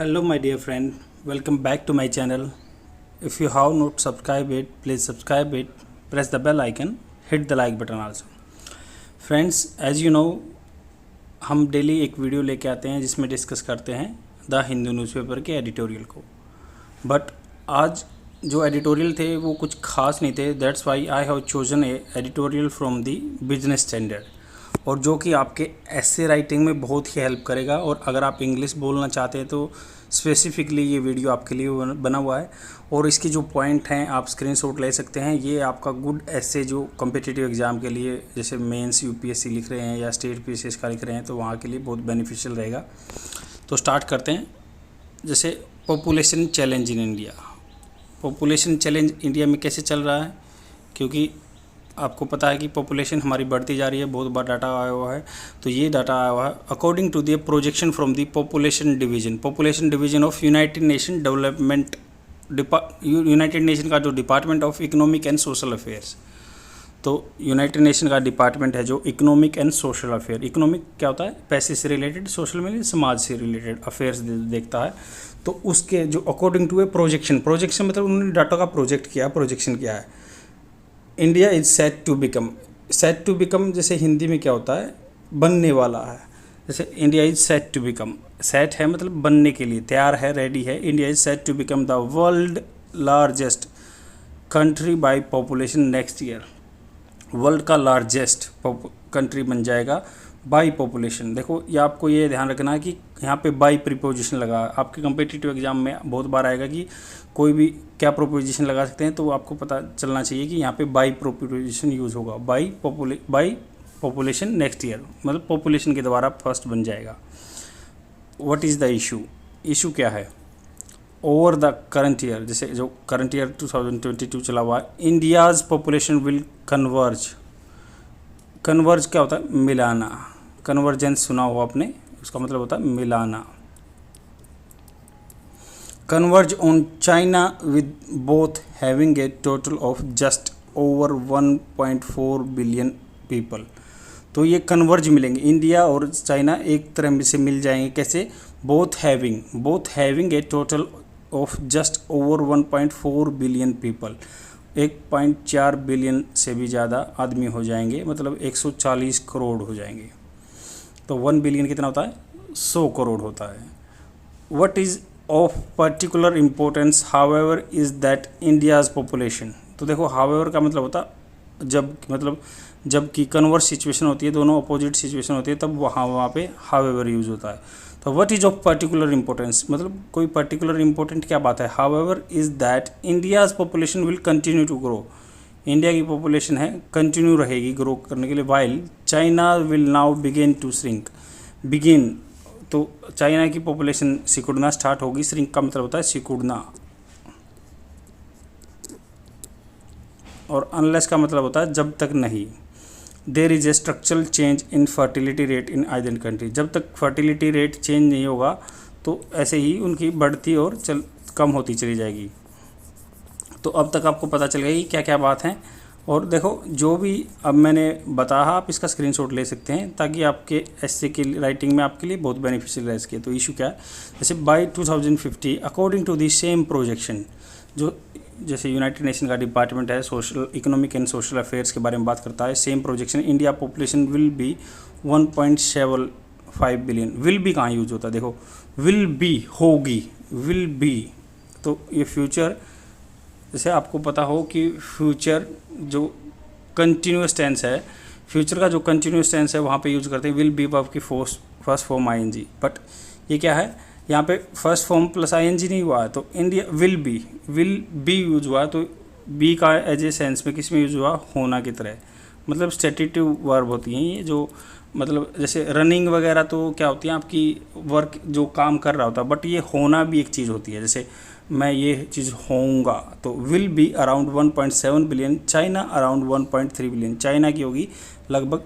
Hello, my dear friend. Welcome back to my channel. If you have not subscribed it, please subscribe it. Press the bell icon. Hit the like button also. Friends, as you know, हम daily एक video लेके आते हैं जिसमें discuss करते हैं the Hindu newspaper के editorial को. बट आज जो एडिटोरियल थे वो कुछ खास नहीं थे. That's why I have chosen A editorial from the business standard, और जो कि आपके एसे राइटिंग में बहुत ही हेल्प करेगा. और अगर आप इंग्लिश बोलना चाहते हैं तो स्पेसिफिकली ये वीडियो आपके लिए बना हुआ है. और इसके जो पॉइंट हैं आप स्क्रीनशॉट ले सकते हैं. ये आपका गुड एसे जो कॉम्पिटिटिव एग्ज़ाम के लिए, जैसे मेंस यूपीएससी लिख रहे हैं या स्टेट पीसीएस का लिख रहे हैं, तो वहाँ के लिए बहुत बेनिफिशियल रहेगा. तो स्टार्ट करते हैं. जैसे population challenge in India. Population challenge India में कैसे चल रहा है, क्योंकि आपको पता है कि पॉपुलेशन हमारी बढ़ती जा रही है. बहुत बार डाटा आया हुआ है. तो ये डाटा आया हुआ है according to the projection from the population division of United Nation development, United Nation का जो department of economic and social affairs. तो यूनाइटेड नेशन का डिपार्टमेंट है जो economic and social affair. Economic क्या होता है, पैसे से रिलेटेड, सोशल में समाज से रिलेटेड अफेयर्स देखता है. तो उसके जो अकॉर्डिंग टू ए प्रोजेक्शन मतलब उन्होंने डाटा का प्रोजेक्ट किया. प्रोजेक्शन क्या है, India is set to become जैसे हिंदी में क्या होता है, बनने वाला है. जैसे India is set to become, set है मतलब बनने के लिए, तैयार है, रेडी है. India is set to become the world largest country by population next year. World का लार्जेस्ट कंट्री बन जाएगा बाई पॉपुलेशन. देखो ये आपको ये ध्यान रखना है कि यहाँ पे बाई प्रीपोजिशन लगा. आपके कम्पिटिटिव एग्जाम में बहुत बार आएगा कि कोई भी क्या प्रोपोजिशन लगा सकते हैं, तो आपको पता चलना चाहिए कि यहाँ पे बाई प्रोपोजिशन यूज़ होगा. बाई पॉपुलेशन नेक्स्ट ईयर मतलब पॉपुलेशन के द्वारा फर्स्ट बन जाएगा. व्हाट इज़ द इशू क्या है, ओवर द करंट ईयर, जैसे जो करंट ईयर 2022 चला हुआ है, इंडियाज़ पॉपुलेशन विल कन्वर्ज क्या होता है, मिलाना. कन्वर्जेंस सुना हो आपने, उसका मतलब होता है मिलाना. Converge on China with both having a total of just over 1.4 billion people. तो ये कन्वर्ज मिलेंगे, इंडिया और चाइना एक तरह से मिल जाएंगे. कैसे, both having a total of just over 1.4 billion people. 1.4 billion से भी ज़्यादा आदमी हो जाएंगे, मतलब 140 करोड़ हो जाएंगे. तो 1 बिलियन कितना होता है, 100 करोड़ होता है. What is of particular importance however is that India's population. तो देखो हाउएवर का मतलब होता जबकि कन्वर्स सिचुएशन होती है, दोनों अपोजिट सिचुएशन होती है, तब वहाँ पे हाउएवर यूज़ होता है. तो what is of particular importance मतलब कोई पर्टिकुलर इंपॉर्टेंट क्या बात है. However is that India's population will continue to grow. India की पॉपुलेशन है कंटिन्यू रहेगी ग्रो करने के लिए. While China will now begin to shrink. तो चाइना की पॉपुलेशन सिकुड़ना स्टार्ट होगी. श्रिंक का मतलब होता है सिकुड़ना, और अनलेस का मतलब होता है जब तक नहीं. There is a structural change in fertility rate in either country. जब तक फर्टिलिटी रेट चेंज नहीं होगा तो ऐसे ही उनकी बढ़ती और कम होती चली जाएगी. तो अब तक आपको पता चल गया कि क्या क्या बात है. और देखो जो भी अब मैंने बताया, आप इसका स्क्रीनशॉट ले सकते हैं ताकि आपके एसए की राइटिंग में आपके लिए बहुत बेनिफिशियल रह सके. तो इशू क्या है, जैसे by 2050 according to the same projection, जो जैसे यूनाइटेड नेशन का डिपार्टमेंट है social economic and social affairs के बारे में बात करता है, same projection, India population will be 1.75 billion. Will be कहाँ यूज होता है, देखो विल बी होगी, विल बी. तो ये फ्यूचर, जैसे आपको पता हो कि फ्यूचर जो कंटिन्यूस टेंस है, फ्यूचर का जो कंटिन्यूस टेंस है वहाँ पे यूज करते हैं विल बी वर्ब की फर्स्ट फॉर्म आईएनजी. बट ये क्या है, यहाँ पे फर्स्ट फॉर्म प्लस आईएनजी नहीं हुआ है, तो इंडिया विल बी यूज हुआ. तो बी का एज ए सेंस में किस में यूज हुआ, होना की तरह. मतलब स्टेटिटिव वर्ब होती हैं ये, जो मतलब जैसे रनिंग वगैरह तो क्या होती है आपकी वर्क जो काम कर रहा होता है, बट ये होना भी एक चीज़ होती है. जैसे मैं ये चीज़ होऊंगा, तो will be around 1.7 billion, China around 1.3 billion. China की होगी लगभग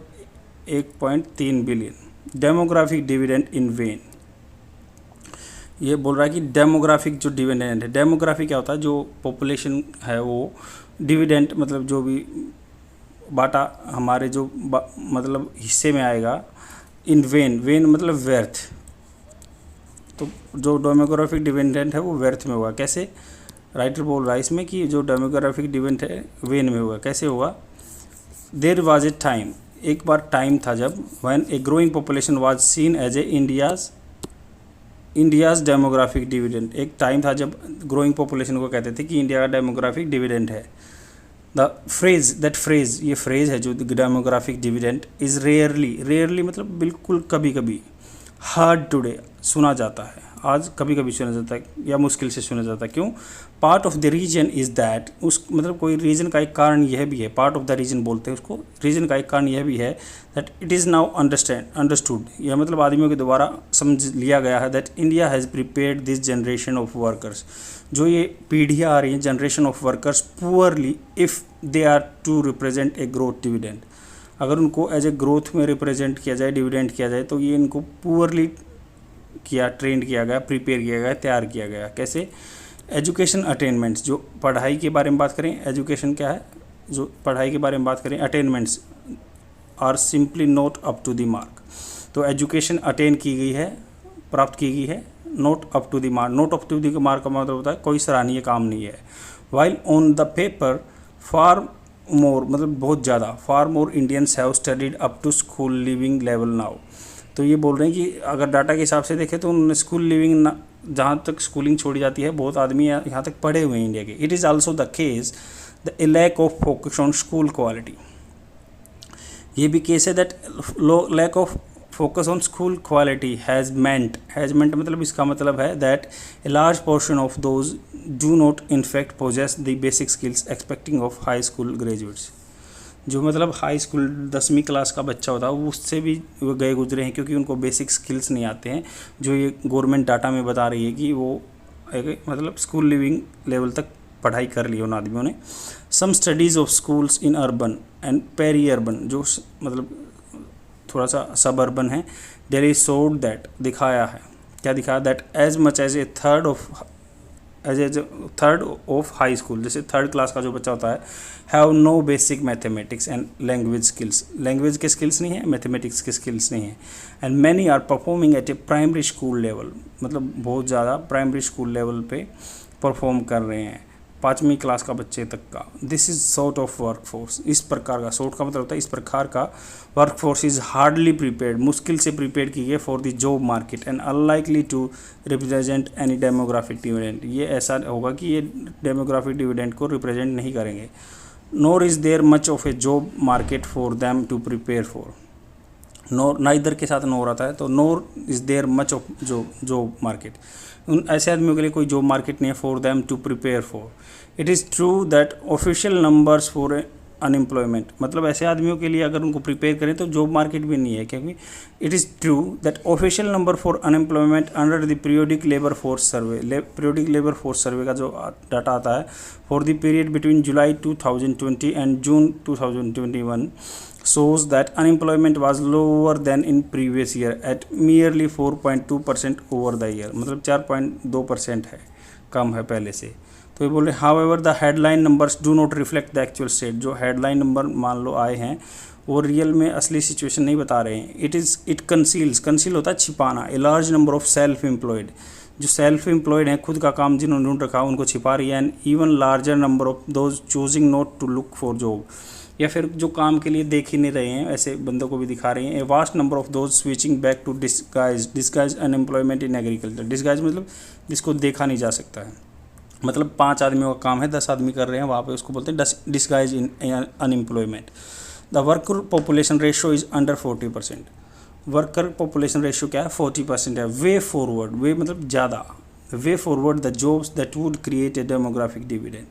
1.3 billion. Demographic dividend in when, ये बोल रहा है कि डेमोग्राफिक जो डिविडेंड है, डेमोग्राफी क्या होता है, जो पॉपुलेशन है वो डिविडेंड मतलब जो भी बाटा हमारे जो मतलब हिस्से में आएगा. इन वेन मतलब व्यर्थ, तो जो डेमोग्राफिक डिविडेंड है वो व्यर्थ में होगा। कैसे? राइटर बोल रहा है इसमें कि जो डेमोग्राफिक डिविडेंड है वेन में होगा। कैसे होगा? देयर वाज ए टाइम, एक बार टाइम था जब when a growing population was seen as a India's demographic dividend. एक टाइम था जब ग्रोइंग पॉपुलेशन को कहते थे कि इंडिया का डेमोग्राफिक डिविडेंड है। द फ्रेज, दैट फ्रेज, ये फ्रेज है जो डेमोग्राफिक डिविडेंड इज़ रेयरली मतलब बिल्कुल कभी कभी, हार्ड टुडे सुना जाता है, आज कभी कभी सुना जाता है या मुश्किल से सुना जाता है। क्यों? Part of the reason is that, उस मतलब कोई रीजन का एक कारण यह भी है, पार्ट ऑफ द रीजन बोलते हैं उसको, रीजन का एक कारण यह भी है that it is now understood, यह मतलब आदमियों के द्वारा समझ लिया गया है that India has prepared this generation of workers, जो ये पीढ़ियाँ आ रही हैं, generation of workers poorly if they are to represent a growth dividend, अगर उनको एज ए ग्रोथ में रिप्रेजेंट किया जाए, डिविडेंड किया जाए, तो ये इनको पुअरली ट्रेंड किया गया, प्रिपेयर किया गया, तैयार किया गया। कैसे? एजुकेशन अटेनमेंट्स, जो पढ़ाई के बारे में बात करें, एजुकेशन क्या है, जो पढ़ाई के बारे में बात करें, attainments are simply not up to the mark, तो एजुकेशन अटेन की गई है, प्राप्त की गई है, not up to the mark, not up to the mark का मतलब होता है कोई सराहनीय काम नहीं है। While on the paper far more, मतलब बहुत ज़्यादा, far more Indians have studied up to school living level now, तो ये बोल रहे हैं कि अगर डाटा के हिसाब से देखें तो उन्होंने स्कूल लिविंग, जहाँ तक स्कूलिंग छोड़ी जाती है, बहुत आदमी यहाँ तक पढ़े हुए हैं इंडिया के। It is also the case the lack of focus on school quality, ये भी केस है that lack of focus on school quality has meant मतलब इसका मतलब है that a large portion of those do not in fact possess the basic skills expecting of high school graduates, जो मतलब हाई स्कूल 10वीं क्लास का बच्चा होता है वो उससे भी वो गए गुजरे हैं, क्योंकि उनको बेसिक स्किल्स नहीं आते हैं, जो ये गवर्नमेंट डाटा में बता रही है कि वो मतलब स्कूल लिविंग लेवल तक पढ़ाई कर ली उन आदमियों ने। Some studies of schools in urban and peri urban, जो मतलब थोड़ा सा सब अर्बन है, डेली शोड दैट, दिखाया है, क्या दिखाया? That as much as a third of high school, जैसे थर्ड क्लास का जो बच्चा होता है, have no basic mathematics and language skills, language के स्किल्स नहीं है, मैथमेटिक्स के स्किल्स नहीं है। And many are performing at a primary school level, मतलब बहुत ज़्यादा प्राइमरी स्कूल लेवल पे परफॉर्म कर रहे हैं, 5वीं क्लास का बच्चे तक का। This is sort of work force, इस प्रकार का, सॉर्ट का मतलब होता है इस प्रकार का work force is hardly prepared, मुश्किल से प्रिपेयर की गई for the job market and unlikely to represent any demographic dividend, ये ऐसा होगा कि ये डेमोग्राफिक डिविडेंड को रिप्रेजेंट नहीं करेंगे। Nor is there much of a job market for them to prepare for, nor, neither के साथ नोर आता है, तो nor is there much of job market, उन ऐसे आदमियों के लिए कोई जॉब मार्केट नहीं है for them to prepare for. It is true that official numbers for unemployment, मतलब ऐसे आदमियों के लिए अगर उनको प्रिपेयर करें तो जॉब मार्केट भी नहीं है, क्योंकि it is true that official number for unemployment under the periodic labour force survey, periodic labour force survey का जो डाटा आता है for the period between July 2020 and June 2021 shows that unemployment was lower than in previous year at merely 4.2% over the year, मतलब 4.2% है, कम है पहले से। तो ये बोल रहे however the headline numbers do not reflect the actual state, जो headline नंबर मान लो आए हैं वो रियल में असली सिचुएशन नहीं बता रहे हैं। it conceal होता है छिपाना, a large number of self employed, जो सेल्फ एम्प्लॉयड हैं, खुद का काम जिन्होंने ढूंढ रखा उनको छिपा रही है, and even larger number of those choosing not to look for job, या फिर जो काम के लिए देख ही नहीं रहे हैं ऐसे बंदों को भी दिखा रही हैं। A vast number of those switching back to disguise unemployment in agriculture, disguise मतलब जिसको देखा नहीं जा सकता है, मतलब 5 आदमियों का काम है, 10 आदमी कर रहे हैं, वहाँ पे उसको बोलते हैं disguise in unemployment. The worker population ratio is under 40%, worker population ratio क्या है? 40% है। वे फॉरवर्ड, वे मतलब ज़्यादा, way forward the jobs that would create a demographic dividend,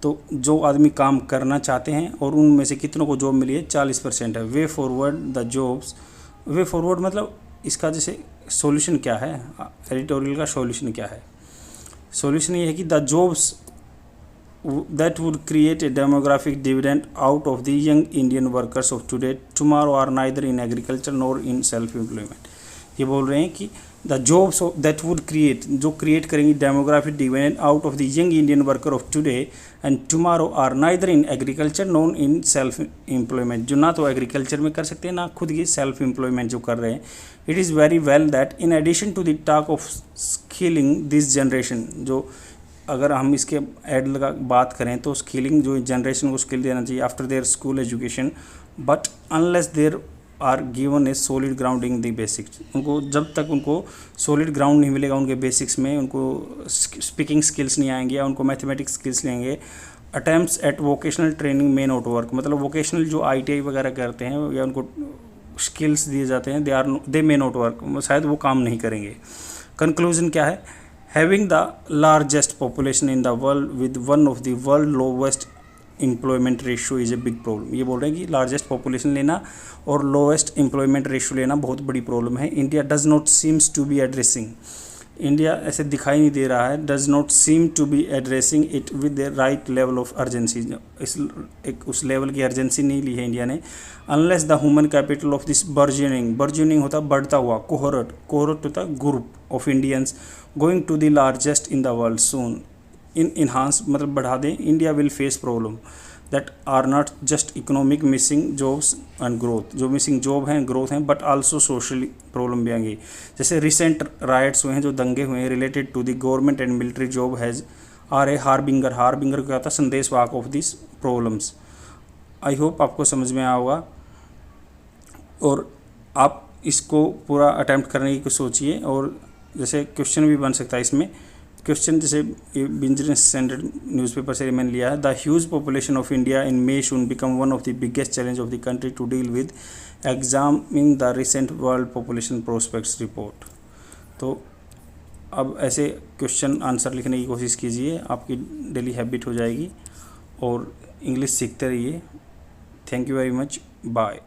तो जो आदमी काम करना चाहते हैं और उनमें से कितनों को जॉब मिली है? 40% है। Way forward the jobs, way forward मतलब इसका जैसे सॉल्यूशन क्या है, एडिटोरियल का सॉल्यूशन क्या है? सॉल्यूशन ये है कि the jobs that would create a demographic dividend out of the young Indian workers of today tomorrow are neither in agriculture nor in self employment। ये बोल रहे हैं कि the jobs that would create, जो create करेंगी demographic dividend out of the young Indian worker of today and tomorrow are neither in agriculture nor in self employment, जो ना तो एग्रीकल्चर में कर सकते हैं ना खुद की सेल्फ एम्प्लॉयमेंट जो कर रहे हैं। It is very well that in addition to the talk of skilling this generation, जो अगर हम इसके ऐड लगा बात करें तो स्किलिंग जो जनरेशन को स्किल देना चाहिए after their school education, but unless they're are given a solid grounding the basics, उनको जब तक उनको सॉलिड ग्राउंड नहीं मिलेगा उनके बेसिक्स में, उनको स्पीकिंग स्किल्स नहीं आएंगे या उनको मैथमेटिक्स स्किल्स नहीं आएंगे, attempts at vocational training may not work, मतलब वोकेशनल जो ITI वगैरह करते हैं या उनको स्किल्स दिए जाते हैं दे मे नॉट वर्क, शायद वो काम नहीं करेंगे। कंक्लूजन क्या है? Having the largest population in the world with one of the world lowest employment ratio is a big problem. ये बोल रहे हैं कि लार्जेस्ट पॉपुलेशन लेना और लोवेस्ट एम्प्लॉयमेंट रेशियो लेना बहुत बड़ी प्रॉब्लम है। India does not seems to be addressing, India ऐसे दिखाई नहीं दे रहा है, does not seem to be addressing it with the right level of urgency, इस एक उस लेवल की अर्जेंसी नहीं ली है इंडिया ने। Unless the human capital of this burgeoning होता बढ़ता हुआ, कोहरट होता group of Indians going to the largest in the world soon in enhance, मतलब बढ़ा दें, India will face problem that are not just economic missing jobs and growth, जो missing job हैं growth हैं, बट आल्सो सोशल प्रॉब्लम भी आएंगी। जैसे recent rights हुए हैं, जो दंगे हुए हैं related to the government and military job has are a harbinger क्या था, संदेशवाहक of this problems. I hope आपको समझ में आया होगा और आप इसको पूरा अटैम्प्ट करने की कुछ सोचिए। और जैसे क्वेश्चन भी बन सकता है इसमें, क्वेश्चन जैसे बिजनेस स्टैंडर्ड न्यूज़पेपर से मैंने लिया है, the huge population of India in may soon become one of the biggest challenge of the country to deal with examining the recent world population prospects report. तो अब ऐसे question answer लिखने की कोशिश कीजिए, आपकी डेली हैबिट हो जाएगी और इंग्लिश सीखते रहिए। Thank you very much, bye.